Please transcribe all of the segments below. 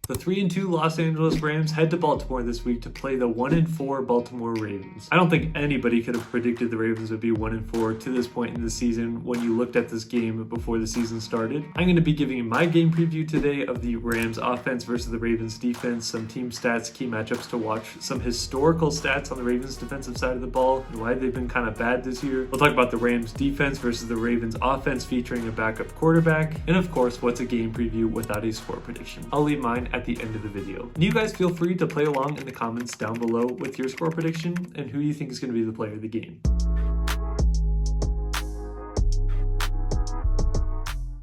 The 3-2 Los Angeles Rams head to Baltimore this week to play the 1-4 Baltimore Ravens. I don't think anybody could have predicted the Ravens would be 1-4 to this point in the season when you looked at this game before the season started. I'm going to be giving you my game preview today of the Rams offense versus the Ravens defense, some team stats, key matchups to watch, some historical stats on the Ravens defensive side of the ball and why they've been kind of bad this year. We'll talk about the Rams defense versus the Ravens offense featuring a backup quarterback, and of course, what's a game preview without a score prediction. I'll leave mine at the end of the video. And you guys feel free to play along in the comments down below with your score prediction and who you think is going to be the player of the game.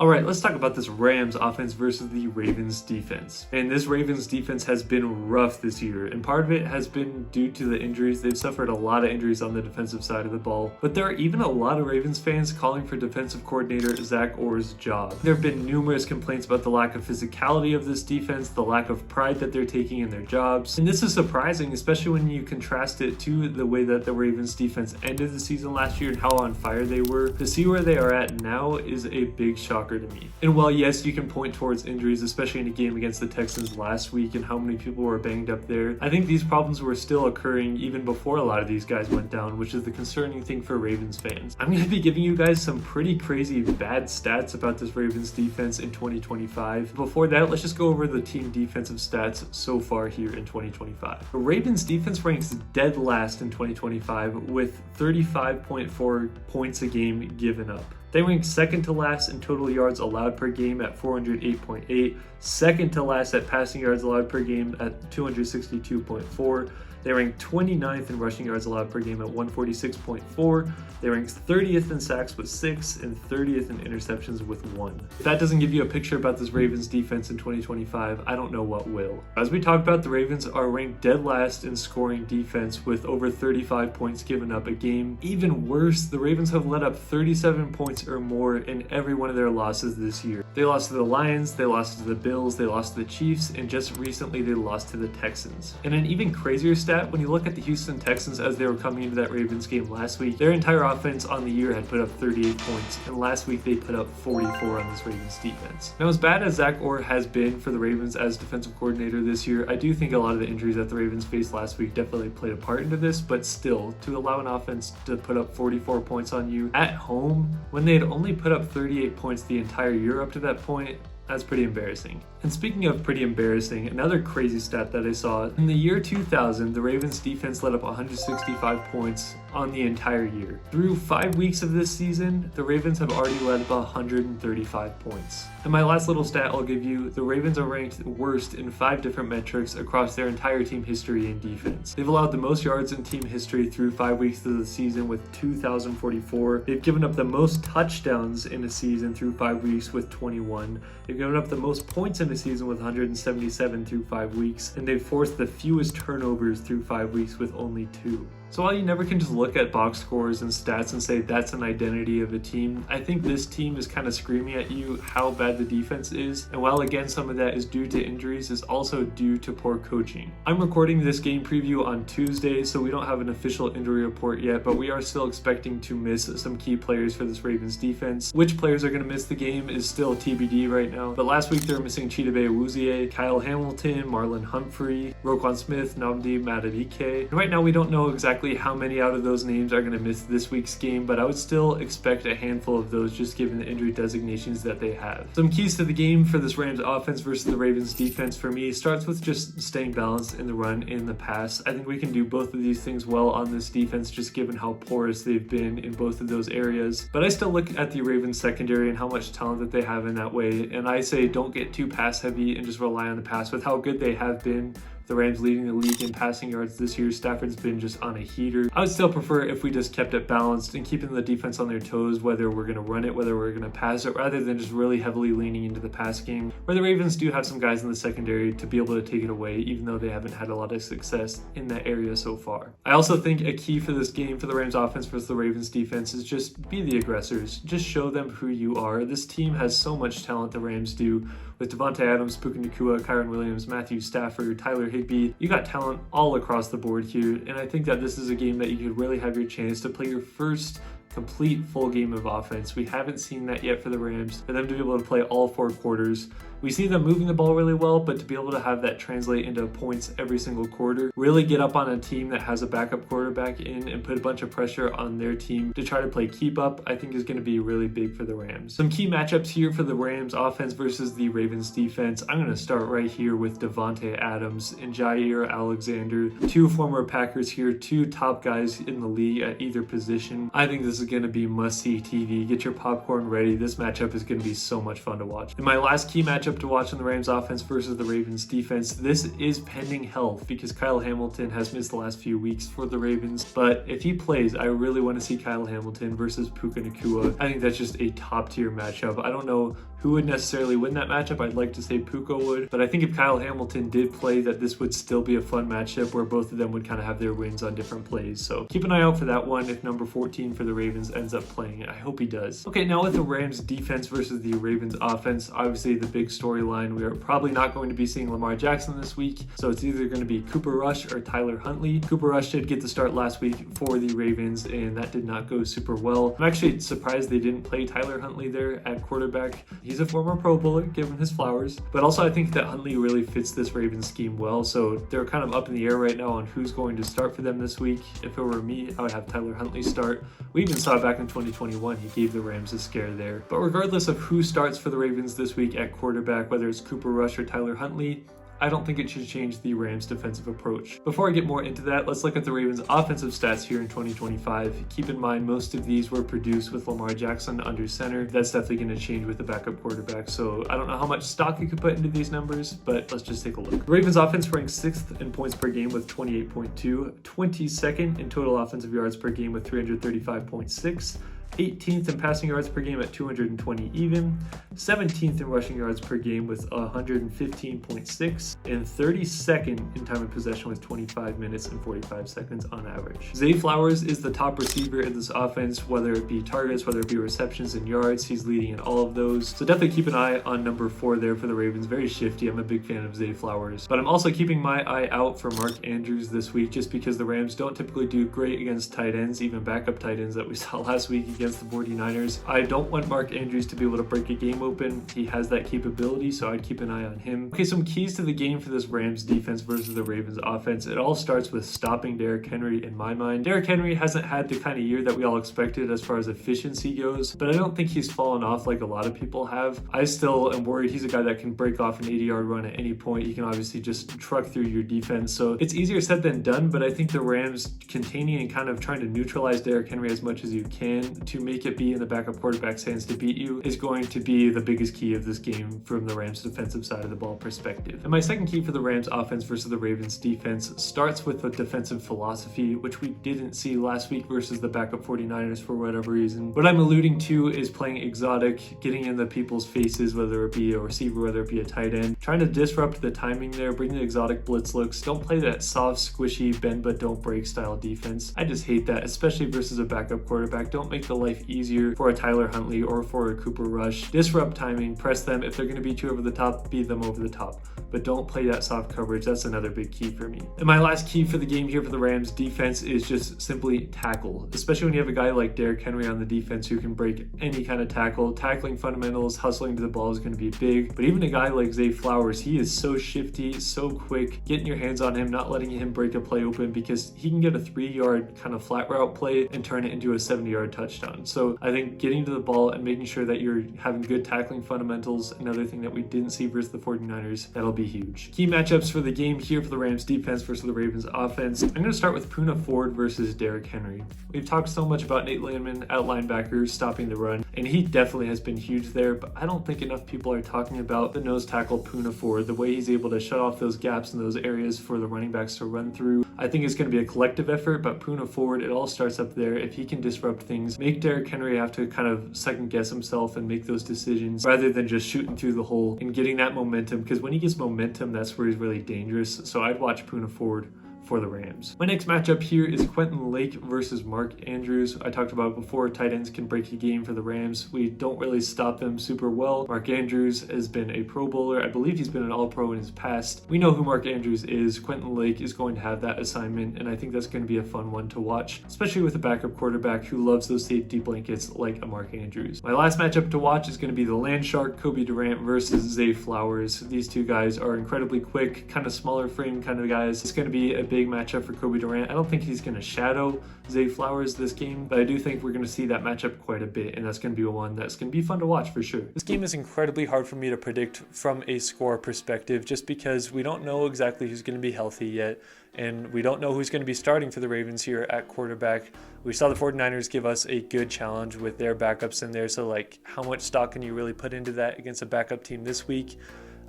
Alright, let's talk about this Rams offense versus the Ravens defense. And this Ravens defense has been rough this year, and part of it has been due to the injuries. They've suffered a lot of injuries on the defensive side of the ball, but there are even a lot of Ravens fans calling for defensive coordinator Zach Orr's job. There have been numerous complaints about the lack of physicality of this defense, the lack of pride that they're taking in their jobs, and this is surprising, especially when you contrast it to the way that the Ravens defense ended the season last year and how on fire they were. To see where they are at now is a big shocker to me. And while yes, you can point towards injuries, especially in a game against the Texans last week and how many people were banged up there, I think these problems were still occurring even before a lot of these guys went down, which is the concerning thing for Ravens fans. I'm going to be giving you guys some pretty crazy bad stats about this Ravens defense in 2025. Before that, let's just go over the team defensive stats so far here in 2025. The Ravens defense ranks dead last in 2025 with 35.4 points a game given up. They rank second to last in total yards allowed per game at 408.8, second to last at passing yards allowed per game at 262.4. They rank 29th in rushing yards allowed per game at 146.4. They rank 30th in sacks with 6 and 30th in interceptions with 1. If that doesn't give you a picture about this Ravens defense in 2025, I don't know what will. As we talked about, the Ravens are ranked dead last in scoring defense with over 35 points given up a game. Even worse, the Ravens have let up 37 points or more in every one of their losses this year. They lost to the Lions, they lost to the Bills, they lost to the Chiefs, and just recently they lost to the Texans. And an even crazier stat, when you look at the Houston Texans as they were coming into that Ravens game last week, their entire offense on the year had put up 38 points, and last week they put up 44 on this Ravens defense. Now, as bad as Zach Orr has been for the Ravens as defensive coordinator this year, I do think a lot of the injuries that the Ravens faced last week definitely played a part into this, but still, to allow an offense to put up 44 points on you at home when they had only put up 38 points the entire year up to that point, that's pretty embarrassing. And speaking of pretty embarrassing, another crazy stat that I saw, in the year 2000, the Ravens defense let up 165 points on the entire year. Through 5 weeks of this season, the Ravens have already let up 135 points. And my last little stat I'll give you, the Ravens are ranked worst in 5 different metrics across their entire team history in defense. They've allowed the most yards in team history through 5 weeks of the season with 2,044. They've given up the most touchdowns in a season through 5 weeks with 21. They've given up the most points in a season with 177 through 5 weeks, and they've forced the fewest turnovers through 5 weeks with only 2. So while you never can just look at box scores and stats and say that's an identity of a team, I think this team is kind of screaming at you how bad the defense is. And while again some of that is due to injuries, it's also due to poor coaching. I'm recording this game preview on Tuesday, so we don't have an official injury report yet, but we are still expecting to miss some key players for this Ravens defense. Which players are going to miss the game is still TBD right now. But last week they were missing Chidobe Awuzie, Kyle Hamilton, Marlon Humphrey, Roquan Smith, Nnamdi Madubuike. And right now we don't know exactly how many out of those names are going to miss this week's game, but I would still expect a handful of those just given the injury designations that they have. Some keys to the game for this Rams offense versus the Ravens defense for me starts with just staying balanced in the run and the pass. I think we can do both of these things well on this defense just given how porous they've been in both of those areas. But I still look at the Ravens secondary and how much talent that they have in that way, and I say don't get too pass heavy and just rely on the pass. With how good they have been, the Rams leading the league in passing yards this year, Stafford's been just on a heater. I would still prefer if we just kept it balanced and keeping the defense on their toes, whether we're going to run it, whether we're going to pass it, rather than just really heavily leaning into the pass game, where the Ravens do have some guys in the secondary to be able to take it away, even though they haven't had a lot of success in that area so far. I also think a key for this game for the Rams offense versus the Ravens defense is just be the aggressors. Just show them who you are. This team has so much talent, the Rams do, with Devontae Adams, Puka Nacua, Kyren Williams, Matthew Stafford, Tyler Higbee. You got talent all across the board here, and I think that this is a game that you could really have your chance to play your first complete full game of offense. We haven't seen that yet for the Rams. For them to be able to play all 4 quarters We see them moving the ball really well, but to be able to have that translate into points every single quarter, really get up on a team that has a backup quarterback in and put a bunch of pressure on their team to try to play keep up, I think is going to be really big for the Rams. Some key matchups here for the Rams offense versus the Ravens defense. I'm going to start right here with Davante Adams and Jair Alexander, two former Packers here, two top guys in the league at either position. I think this is going to be must-see TV. Get your popcorn ready. This matchup is going to be so much fun to watch. And my last key matchup to watch in the Rams offense versus the Ravens defense, this is pending health because Kyle Hamilton has missed the last few weeks for the Ravens. But if he plays, I really want to see Kyle Hamilton versus Puka Nacua. I think that's just a top tier matchup. I don't know who would necessarily win that matchup. I'd like to say Puka would, but I think if Kyle Hamilton did play, that this would still be a fun matchup where both of them would kind of have their wins on different plays. So keep an eye out for that one if number 14 for the Ravens ends up playing it. I hope he does. Okay, now with the Rams defense versus the Ravens offense, obviously the big storyline, we are probably not going to be seeing Lamar Jackson this week, so it's either going to be Cooper Rush or Tyler Huntley. Cooper Rush did get the start last week for the Ravens, and that did not go super well. I'm actually surprised they didn't play Tyler Huntley there at quarterback. He's a former Pro Bowler, give him his flowers, but also I think that Huntley really fits this Ravens scheme well, so they're kind of up in the air right now on who's going to start for them this week. If it were me, I would have Tyler Huntley start. We even saw back in 2021, he gave the Rams a scare there. But regardless of who starts for the Ravens this week at quarterback, whether it's Cooper Rush or Tyler Huntley, I don't think it should change the Rams' defensive approach. Before I get more into that, let's look at the Ravens' offensive stats here in 2025. Keep in mind, most of these were produced with Lamar Jackson under center. That's definitely going to change with the backup quarterback, so I don't know how much stock you could put into these numbers, but let's just take a look. The Ravens' offense ranks 6th in points per game with 28.2, 22nd in total offensive yards per game with 335.6, 18th in passing yards per game at 220 even, 17th in rushing yards per game with 115.6, and 32nd in time of possession with 25 minutes and 45 seconds on average. Zay Flowers is the top receiver in this offense, whether it be targets, whether it be receptions and yards. He's leading in all of those. So definitely keep an eye on number 4 there for the Ravens. Very shifty. I'm a big fan of Zay Flowers. But I'm also keeping my eye out for Mark Andrews this week just because the Rams don't typically do great against tight ends, even backup tight ends that we saw last week against the 49ers. I don't want Mark Andrews to be able to break a game open. He has that capability, so I'd keep an eye on him. Okay, some keys to the game for this Rams defense versus the Ravens offense. It all starts with stopping Derrick Henry in my mind. Derrick Henry hasn't had the kind of year that we all expected as far as efficiency goes, but I don't think he's fallen off like a lot of people have. I still am worried he's a guy that can break off an 80-yard run at any point. He can obviously just truck through your defense, so it's easier said than done, but I think the Rams containing and kind of trying to neutralize Derrick Henry as much as you can to make it be in the backup quarterback's hands to beat you is going to be the biggest key of this game from the Rams defensive side of the ball perspective. And my second key for the Rams offense versus the Ravens defense starts with a defensive philosophy, which we didn't see last week versus the backup 49ers for whatever reason. What I'm alluding to is playing exotic, getting in the people's faces, whether it be a receiver, whether it be a tight end, trying to disrupt the timing there, bring the exotic blitz looks. Don't play that soft, squishy, bend but don't break style defense. I just hate that, especially versus a backup quarterback. Don't make the life easier for a Tyler Huntley or for a Cooper Rush. Disrupt timing, press them. If they're going to beat you over the top, beat them over the top. But don't play that soft coverage. That's another big key for me. And my last key for the game here for the Rams defense is just simply tackle, especially when you have a guy like Derrick Henry on the defense who can break any kind of tackle. Tackling fundamentals, hustling to the ball is going to be big. But even a guy like Zay Flowers, he is so shifty, so quick. Getting your hands on him, not letting him break a play open because he can get a 3-yard kind of flat route play and turn it into a 70-yard touchdown. So I think getting to the ball and making sure that you're having good tackling fundamentals, another thing that we didn't see versus the 49ers, that'll be huge. Key matchups for the game here for the Rams defense versus the Ravens offense. I'm going to start with Poona Ford versus Derrick Henry. We've talked so much about Nate Landman at linebacker stopping the run, and he definitely has been huge there, but I don't think enough people are talking about the nose tackle Poona Ford, the way he's able to shut off those gaps in those areas for the running backs to run through. I think it's going to be a collective effort, but Poona Ford, it all starts up there. If he can disrupt things, make Derrick Henry have to kind of second guess himself and make those decisions rather than just shooting through the hole and getting that momentum, because when he gets momentum, that's where he's really dangerous. So I'd watch Poona Ford for the Rams. My next matchup here is Quentin Lake versus Mark Andrews. I talked about before, tight ends can break a game for the Rams. We don't really stop them super well. Mark Andrews has been a Pro Bowler. I believe he's been an All-Pro in his past. We know who Mark Andrews is. Quentin Lake is going to have that assignment, and I think that's going to be a fun one to watch, especially with a backup quarterback who loves those safety blankets like a Mark Andrews. My last matchup to watch is going to be the Land Shark Kobe Durant versus Zay Flowers. These two guys are incredibly quick, kind of smaller frame kind of guys. It's going to be a big matchup for Kobe Durant. I don't think he's going to shadow Zay Flowers this game, but I do think we're going to see that matchup quite a bit, and that's going to be one that's going to be fun to watch for sure. This game is incredibly hard for me to predict from a score perspective, just because we don't know exactly who's going to be healthy yet, and we don't know who's going to be starting for the Ravens here at quarterback. We saw the 49ers give us a good challenge with their backups in there, so like how much stock can you really put into that against a backup team this week?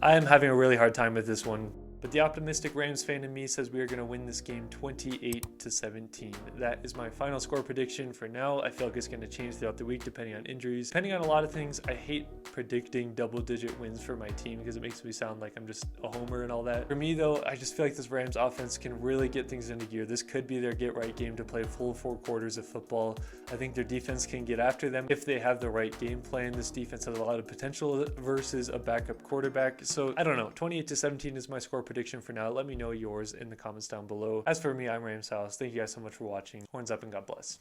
I am having a really hard time with this one. But the optimistic Rams fan in me says we are going to win this game 28-17. That is my final score prediction for now. I feel like it's going to change throughout the week depending on injuries. Depending on a lot of things, I hate predicting double-digit wins for my team because it makes me sound like I'm just a homer and all that. For me, though, I just feel like this Rams offense can really get things into gear. This could be their get-right game to play full 4 quarters of football. I think their defense can get after them if they have the right game plan. This defense has a lot of potential versus a backup quarterback. So, I don't know. 28-17 is my score prediction for now. Let me know yours in the comments down below. As for me, I'm Rams House. Thank you guys so much for watching. Horns up and God bless.